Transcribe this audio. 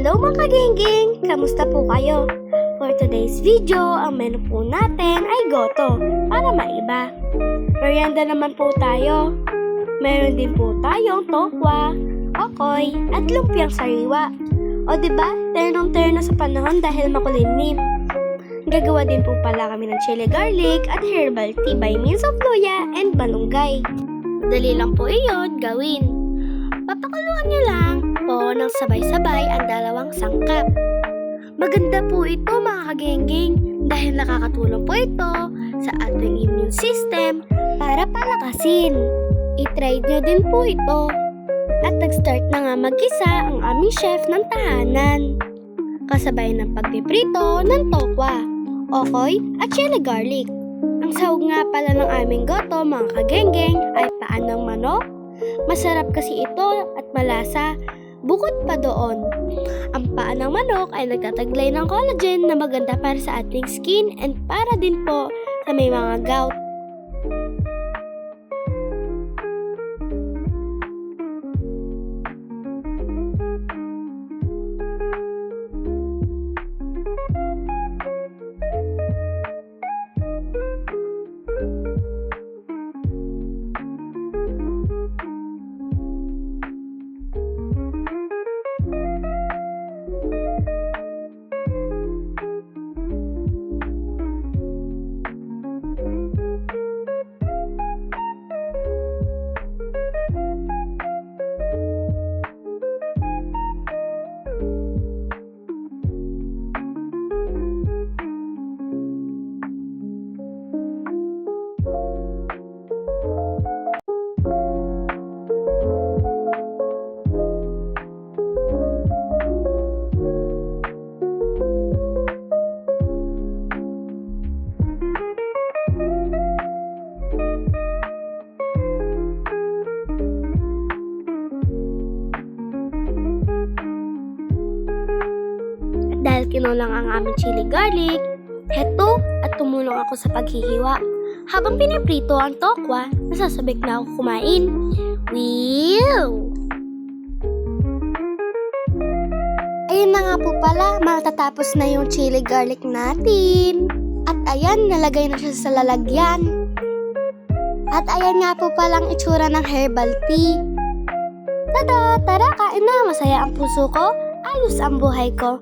Hello mga kagengging! Kamusta po kayo? For today's video, ang menu po natin ay goto para maiba. Merienda naman po tayo. Meron din po tayong tokwa, okoy, at lumpiang sariwa. O diba, ternong-terno sa panahon dahil makulimlim. Gagawa din po pala kami ng chili garlic at herbal tea by means of luya and malunggay. Dali lang po iyon gawin. Papakuluan niyo lang po ng sabay-sabay ang dalawang sangkap. Maganda po ito mga kagengging dahil nakakatulong po ito sa ating immune system para palakasin. I-try nyo din po ito. At nag-start na nga mag-isa ang aming chef ng tahanan. Kasabay ng pagpiprito ng tokwa, okoy at chili garlic. Ang sahog nga pala ng aming goto mga kagengging ay paan ng manok. Masarap kasi ito at malasa. Bukod pa doon, ang paa ng manok ay nagtataglay ng collagen na maganda para sa ating skin and para din po sa may mga gout. Dahil kinulang ang aming chili garlic, heto at tumulong ako sa paghihiwa. Habang piniprito ang tokwa, nasasabik na ako kumain. Wow! Ayun na nga po pala, matatapos na yung chili garlic natin. At ayan, nalagay na siya sa lalagyan. At ayan nga po palang itsura ng herbal tea. Tada! Tara, kain na! Masaya ang puso ko. Ayos ang buhay ko.